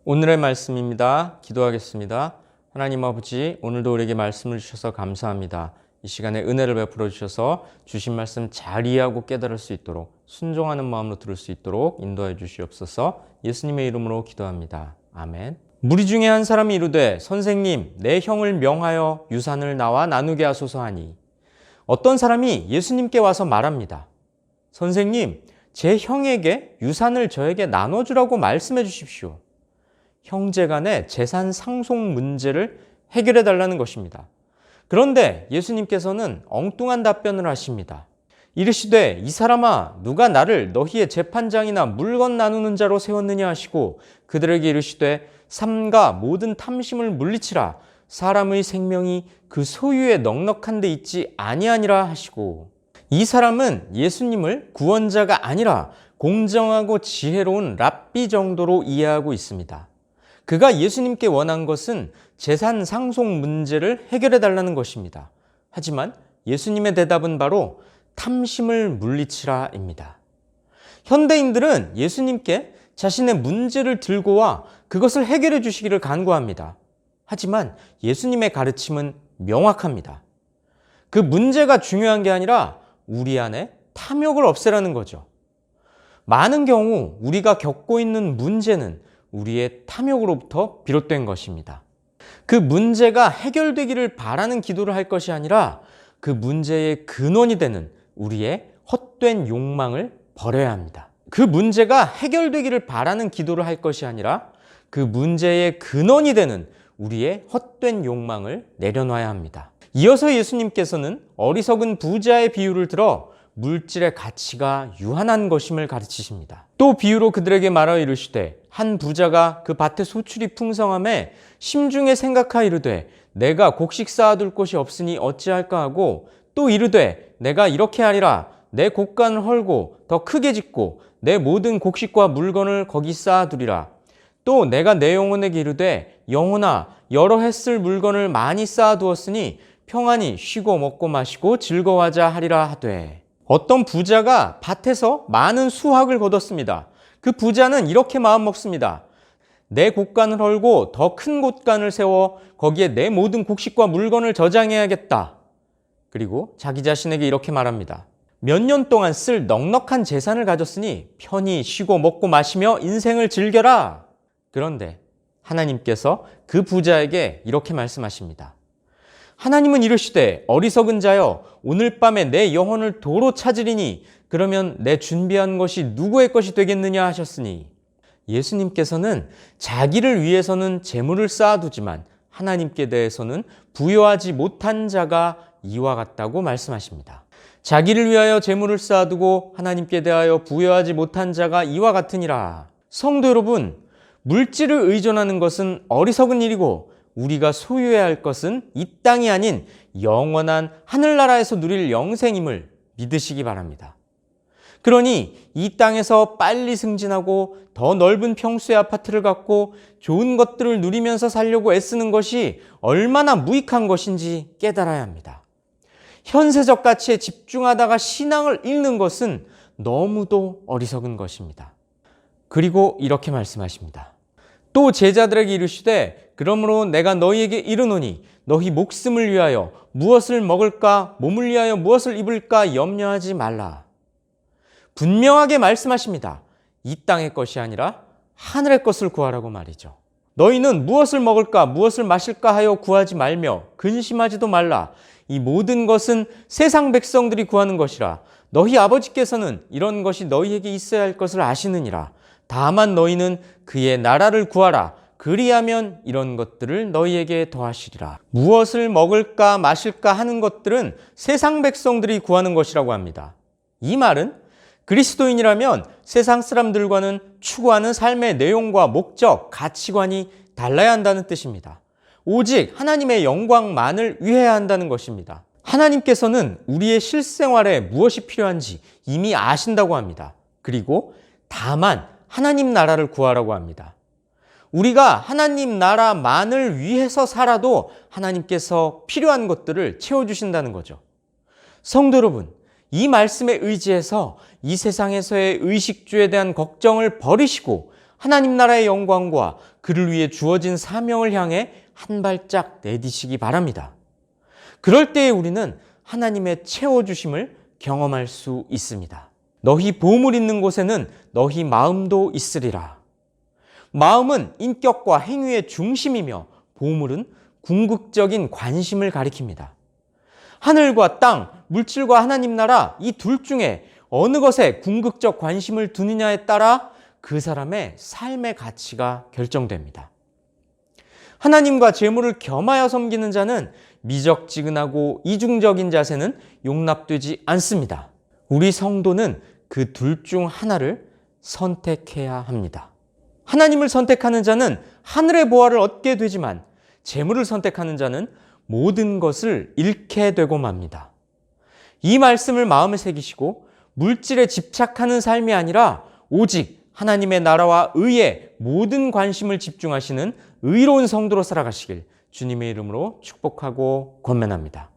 오늘의 말씀입니다. 기도하겠습니다. 하나님 아버지, 오늘도 우리에게 말씀을 주셔서 감사합니다. 이 시간에 은혜를 베풀어 주셔서 주신 말씀 잘 이해하고 깨달을 수 있도록 순종하는 마음으로 들을 수 있도록 인도해 주시옵소서. 예수님의 이름으로 기도합니다. 아멘. 무리 중에 한 사람이 이르되 선생님, 내 형을 명하여 유산을 나와 나누게 하소서 하니, 어떤 사람이 예수님께 와서 말합니다. 선생님, 제 형에게 유산을 저에게 나눠주라고 말씀해 주십시오. 형제 간의 재산 상속 문제를 해결해 달라는 것입니다. 그런데 예수님께서는 엉뚱한 답변을 하십니다. 이르시되 이 사람아, 누가 나를 너희의 재판장이나 물건 나누는 자로 세웠느냐 하시고 그들에게 이르시되 삼가 모든 탐심을 물리치라. 사람의 생명이 그 소유에 넉넉한 데 있지 아니하니라 하시고, 이 사람은 예수님을 구원자가 아니라 공정하고 지혜로운 랍비 정도로 이해하고 있습니다. 그가 예수님께 원한 것은 재산 상속 문제를 해결해 달라는 것입니다. 하지만 예수님의 대답은 바로 탐심을 물리치라입니다. 현대인들은 예수님께 자신의 문제를 들고 와 그것을 해결해 주시기를 간구합니다. 하지만 예수님의 가르침은 명확합니다. 그 문제가 중요한 게 아니라 우리 안에 탐욕을 없애라는 거죠. 많은 경우 우리가 겪고 있는 문제는 우리의 탐욕으로부터 비롯된 것입니다. 그 문제가 해결되기를 바라는 기도를 할 것이 아니라 그 문제의 근원이 되는 우리의 헛된 욕망을 버려야 합니다. 그 문제가 해결되기를 바라는 기도를 할 것이 아니라 그 문제의 근원이 되는 우리의 헛된 욕망을 내려놔야 합니다. 이어서 예수님께서는 어리석은 부자의 비유를 들어 물질의 가치가 유한한 것임을 가르치십니다. 또 비유로 그들에게 말하여 이르시되 한 부자가 그 밭에 소출이 풍성함에 심중에 생각하여 이르되 내가 곡식 쌓아둘 곳이 없으니 어찌할까 하고, 또 이르되 내가 이렇게 하리라. 내 곡간을 헐고 더 크게 짓고 내 모든 곡식과 물건을 거기 쌓아두리라. 또 내가 내 영혼에게 이르되 영혼아, 여러 해 쓸 물건을 많이 쌓아두었으니 평안히 쉬고 먹고 마시고 즐거워하자 하리라 하되, 어떤 부자가 밭에서 많은 수확을 거뒀습니다. 그 부자는 이렇게 마음먹습니다. 내 곡간을 헐고 더 큰 곡간을 세워 거기에 내 모든 곡식과 물건을 저장해야겠다. 그리고 자기 자신에게 이렇게 말합니다. 몇 년 동안 쓸 넉넉한 재산을 가졌으니 편히 쉬고 먹고 마시며 인생을 즐겨라. 그런데 하나님께서 그 부자에게 이렇게 말씀하십니다. 하나님은 이르시되 어리석은 자여, 오늘 밤에 내 영혼을 도로 찾으리니 그러면 내 준비한 것이 누구의 것이 되겠느냐 하셨으니, 예수님께서는 자기를 위해서는 재물을 쌓아두지만 하나님께 대해서는 부여하지 못한 자가 이와 같다고 말씀하십니다. 자기를 위하여 재물을 쌓아두고 하나님께 대하여 부여하지 못한 자가 이와 같으니라. 성도 여러분, 물질을 의존하는 것은 어리석은 일이고 우리가 소유해야 할 것은 이 땅이 아닌 영원한 하늘나라에서 누릴 영생임을 믿으시기 바랍니다. 그러니 이 땅에서 빨리 승진하고 더 넓은 평수의 아파트를 갖고 좋은 것들을 누리면서 살려고 애쓰는 것이 얼마나 무익한 것인지 깨달아야 합니다. 현세적 가치에 집중하다가 신앙을 잃는 것은 너무도 어리석은 것입니다. 그리고 이렇게 말씀하십니다. 또 제자들에게 이르시되 그러므로 내가 너희에게 이르노니 너희 목숨을 위하여 무엇을 먹을까, 몸을 위하여 무엇을 입을까 염려하지 말라. 분명하게 말씀하십니다. 이 땅의 것이 아니라 하늘의 것을 구하라고 말이죠. 너희는 무엇을 먹을까, 무엇을 마실까 하여 구하지 말며 근심하지도 말라. 이 모든 것은 세상 백성들이 구하는 것이라. 너희 아버지께서는 이런 것이 너희에게 있어야 할 것을 아시느니라. 다만 너희는 그의 나라를 구하라. 그리하면 이런 것들을 너희에게 더하시리라. 무엇을 먹을까 마실까 하는 것들은 세상 백성들이 구하는 것이라고 합니다. 이 말은 그리스도인이라면 세상 사람들과는 추구하는 삶의 내용과 목적, 가치관이 달라야 한다는 뜻입니다. 오직 하나님의 영광만을 위해야 한다는 것입니다. 하나님께서는 우리의 실생활에 무엇이 필요한지 이미 아신다고 합니다. 그리고 다만 하나님 나라를 구하라고 합니다. 우리가 하나님 나라만을 위해서 살아도 하나님께서 필요한 것들을 채워주신다는 거죠. 성도 여러분, 이 말씀에 의지해서 이 세상에서의 의식주에 대한 걱정을 버리시고 하나님 나라의 영광과 그를 위해 주어진 사명을 향해 한 발짝 내디시기 바랍니다. 그럴 때에 우리는 하나님의 채워주심을 경험할 수 있습니다. 너희 보물 있는 곳에는 너희 마음도 있으리라. 마음은 인격과 행위의 중심이며 보물은 궁극적인 관심을 가리킵니다. 하늘과 땅, 물질과 하나님 나라 이 둘 중에 어느 것에 궁극적 관심을 두느냐에 따라 그 사람의 삶의 가치가 결정됩니다. 하나님과 재물을 겸하여 섬기는 자는 미적지근하고 이중적인 자세는 용납되지 않습니다. 우리 성도는 그 둘 중 하나를 선택해야 합니다. 하나님을 선택하는 자는 하늘의 보화를 얻게 되지만 재물을 선택하는 자는 모든 것을 잃게 되고 맙니다. 이 말씀을 마음에 새기시고 물질에 집착하는 삶이 아니라 오직 하나님의 나라와 의에 모든 관심을 집중하시는 의로운 성도로 살아가시길 주님의 이름으로 축복하고 권면합니다.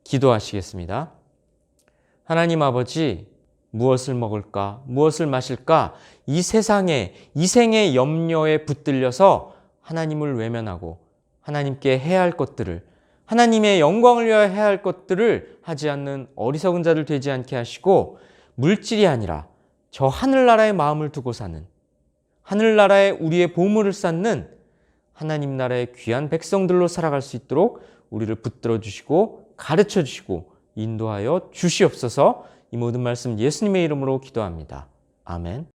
기도하시겠습니다. 하나님 아버지, 무엇을 먹을까, 무엇을 마실까, 이 세상에, 이 생의 염려에 붙들려서 하나님을 외면하고 하나님께 해야 할 것들을, 하나님의 영광을 위하여 해야 할 것들을 하지 않는 어리석은 자들 되지 않게 하시고 물질이 아니라 저 하늘나라의 마음을 두고 사는, 하늘나라에 우리의 보물을 쌓는 하나님 나라의 귀한 백성들로 살아갈 수 있도록 우리를 붙들어 주시고 가르쳐 주시고 인도하여 주시옵소서. 이 모든 말씀 예수님의 이름으로 기도합니다. 아멘.